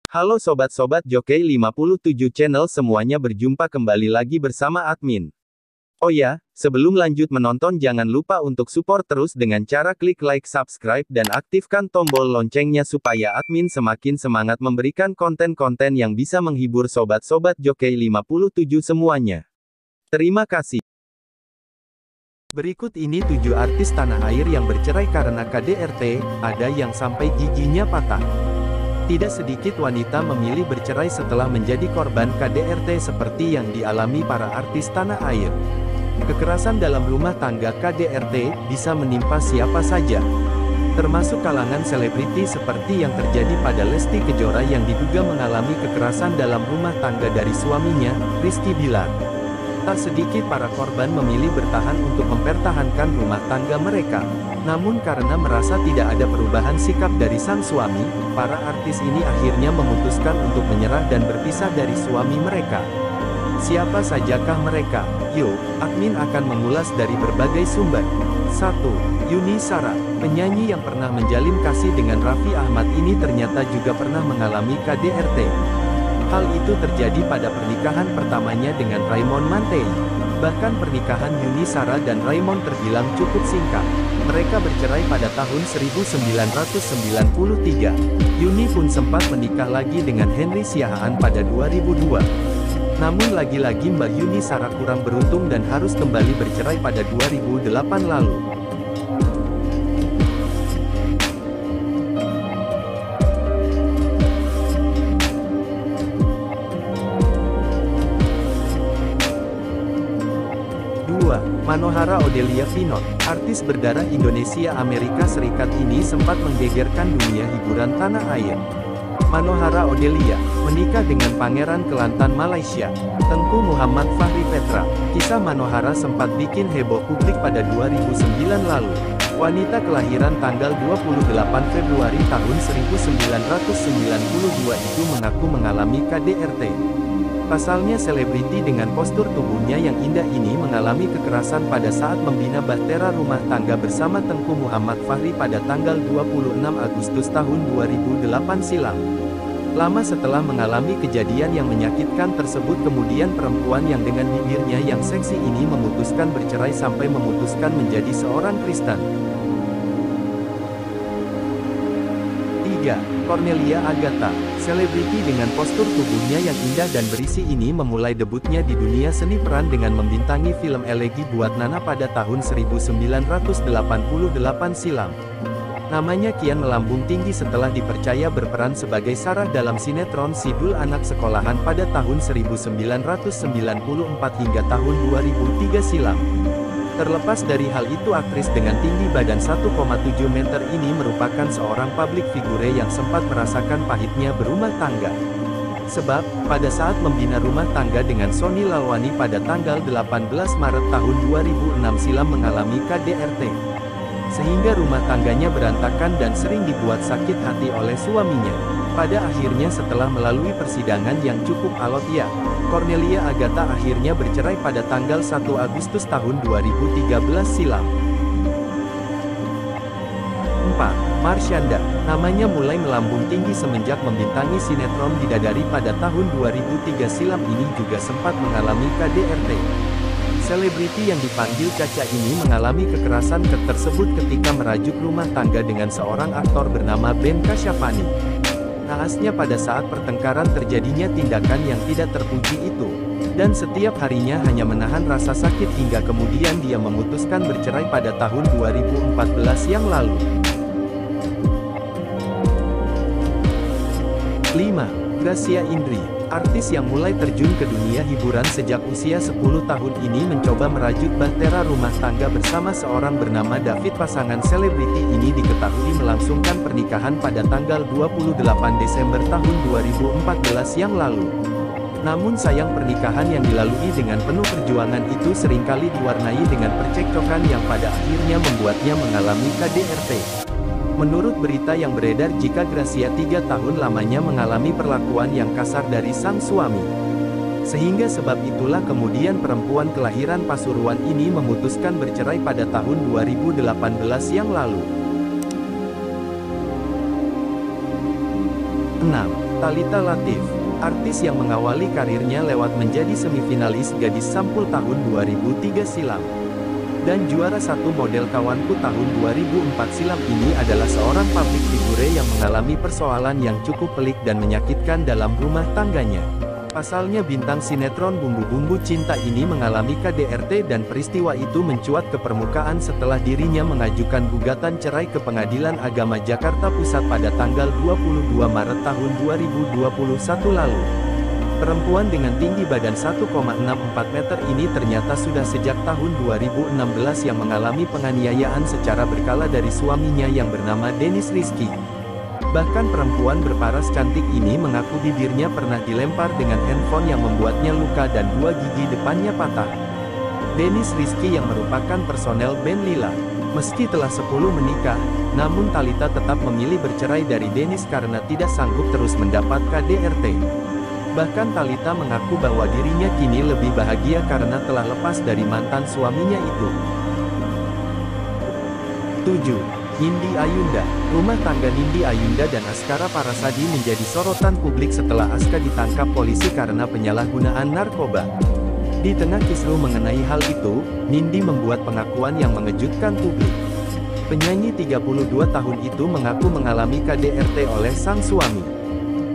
Halo sobat-sobat Jockey 57 Channel semuanya, berjumpa kembali lagi bersama admin. Oh ya, sebelum lanjut menonton jangan lupa untuk support terus dengan cara klik like, subscribe, dan aktifkan tombol loncengnya supaya admin semakin semangat memberikan konten-konten yang bisa menghibur sobat-sobat Jockey 57 semuanya. Terima kasih. Berikut ini 7 artis tanah air yang bercerai karena KDRT, ada yang sampai giginya patah. Tidak sedikit wanita memilih bercerai setelah menjadi korban KDRT seperti yang dialami para artis tanah air. Kekerasan dalam rumah tangga KDRT bisa menimpa siapa saja, termasuk kalangan selebriti seperti yang terjadi pada Lesti Kejora yang diduga mengalami kekerasan dalam rumah tangga dari suaminya, Rizky Bilar. Tak sedikit para korban memilih bertahan untuk mempertahankan rumah tangga mereka. Namun karena merasa tidak ada perubahan sikap dari sang suami, para artis ini akhirnya memutuskan untuk menyerah dan berpisah dari suami mereka. Siapa sajakah mereka? Yuk, admin akan mengulas dari berbagai sumber. 1. Yuni Shara, penyanyi yang pernah menjalin kasih dengan Raffi Ahmad ini ternyata juga pernah mengalami KDRT. Hal itu terjadi pada pernikahan pertamanya dengan Raymond Manthey. Bahkan pernikahan Yuni Shara dan Raymond terbilang cukup singkat. Mereka bercerai pada tahun 1993. Yuni pun sempat menikah lagi dengan Henry Siahaan pada 2002. Namun lagi-lagi Mbak Yuni Shara kurang beruntung dan harus kembali bercerai pada 2008 lalu. 2. Manohara Odelia Pinot, artis berdarah Indonesia Amerika Serikat ini sempat menggegerkan dunia hiburan tanah air. Manohara Odelia menikah dengan Pangeran Kelantan Malaysia, Tengku Muhammad Fahri Petra. Kisah Manohara sempat bikin heboh publik pada 2009 lalu. Wanita kelahiran tanggal 28 Februari tahun 1992 itu mengaku mengalami KDRT. Pasalnya selebriti dengan postur tubuhnya yang indah ini mengalami kekerasan pada saat membina bahtera rumah tangga bersama Tengku Muhammad Fahri pada tanggal 26 Agustus tahun 2008 silam. Lama setelah mengalami kejadian yang menyakitkan tersebut, kemudian perempuan yang dengan bibirnya yang seksi ini memutuskan bercerai sampai memutuskan menjadi seorang Kristen. 3. Cornelia Agatha, selebriti dengan postur tubuhnya yang indah dan berisi ini memulai debutnya di dunia seni peran dengan membintangi film Elegi Buat Nana pada tahun 1988 silam. Namanya kian melambung tinggi setelah dipercaya berperan sebagai Sarah dalam sinetron Sidul Anak Sekolahan pada tahun 1994 hingga tahun 2003 silam. Terlepas dari hal itu, aktris dengan tinggi badan 1,7 meter ini merupakan seorang publik figure yang sempat merasakan pahitnya berumah tangga. Sebab, pada saat membina rumah tangga dengan Sony Lalwani pada tanggal 18 Maret tahun 2006 silam mengalami KDRT. Sehingga rumah tangganya berantakan dan sering dibuat sakit hati oleh suaminya. Pada akhirnya setelah melalui persidangan yang cukup alot Cornelia Agatha akhirnya bercerai pada tanggal 1 Agustus tahun 2013 silam. 4. Marshanda, namanya mulai melambung tinggi semenjak membintangi sinetron Bidadari pada tahun 2003 silam. Ini juga sempat mengalami KDRT. Selebriti yang dipanggil Caca ini mengalami kekerasan tersebut ketika merajuk rumah tangga dengan seorang aktor bernama Ben Kasyafani. Naasnya pada saat pertengkaran terjadinya tindakan yang tidak terpuji itu. Dan setiap harinya hanya menahan rasa sakit hingga kemudian dia memutuskan bercerai pada tahun 2014 yang lalu. 5. Gracia Indri, artis yang mulai terjun ke dunia hiburan sejak usia 10 tahun ini mencoba merajut bahtera rumah tangga bersama seorang bernama David. Pasangan selebriti ini diketahui melangsungkan pernikahan pada tanggal 28 Desember tahun 2014 yang lalu. Namun sayang, pernikahan yang dilalui dengan penuh perjuangan itu seringkali diwarnai dengan percekcokan yang pada akhirnya membuatnya mengalami KDRT. Menurut berita yang beredar, jika Gracia 3 tahun lamanya mengalami perlakuan yang kasar dari sang suami. Sehingga sebab itulah kemudian perempuan kelahiran Pasuruan ini memutuskan bercerai pada tahun 2018 yang lalu. 6. Thalita Latif, artis yang mengawali karirnya lewat menjadi semifinalis Gadis Sampul tahun 2003 silam, dan juara satu Model Kawanku tahun 2004 silam ini adalah seorang publik figure yang mengalami persoalan yang cukup pelik dan menyakitkan dalam rumah tangganya. Pasalnya bintang sinetron Bumbu-Bumbu Cinta ini mengalami KDRT dan peristiwa itu mencuat ke permukaan setelah dirinya mengajukan gugatan cerai ke Pengadilan Agama Jakarta Pusat pada tanggal 22 Maret tahun 2021 lalu. Perempuan dengan tinggi badan 1,64 meter ini ternyata sudah sejak tahun 2016 yang mengalami penganiayaan secara berkala dari suaminya yang bernama Dennis Rizky. Bahkan perempuan berparas cantik ini mengaku bibirnya pernah dilempar dengan handphone yang membuatnya luka dan dua gigi depannya patah. Dennis Rizky yang merupakan personel band Lila. Meski telah 10 menikah, namun Thalita tetap memilih bercerai dari Dennis karena tidak sanggup terus mendapat KDRT. Bahkan Thalita mengaku bahwa dirinya kini lebih bahagia karena telah lepas dari mantan suaminya itu. 7. Nindi Ayunda. Rumah tangga Nindi Ayunda dan Askara Parasadi menjadi sorotan publik setelah Aska ditangkap polisi karena penyalahgunaan narkoba. Di tengah kisru mengenai hal itu, Nindi membuat pengakuan yang mengejutkan publik. Penyanyi 32 tahun itu mengaku mengalami KDRT oleh sang suami.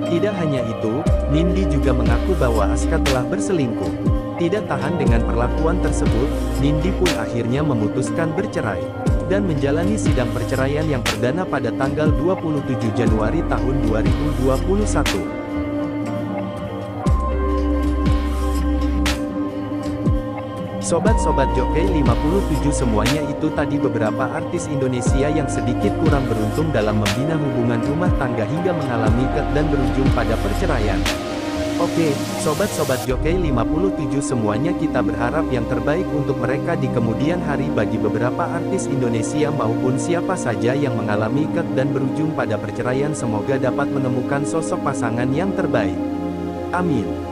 Tidak hanya itu, Nindi juga mengaku bahwa Aska telah berselingkuh. Tidak tahan dengan perlakuan tersebut, Nindi pun akhirnya memutuskan bercerai dan menjalani sidang perceraian yang perdana pada tanggal 27 Januari tahun 2021. Sobat-sobat Jockey 57 semuanya itu tadi beberapa artis Indonesia yang sedikit kurang beruntung dalam membina hubungan rumah tangga hingga mengalami dan berujung pada perceraian. Oke, sobat-sobat Jockey 57 semuanya kita berharap yang terbaik untuk mereka di kemudian hari bagi beberapa artis Indonesia maupun siapa saja yang mengalami dan berujung pada perceraian semoga dapat menemukan sosok pasangan yang terbaik. Amin.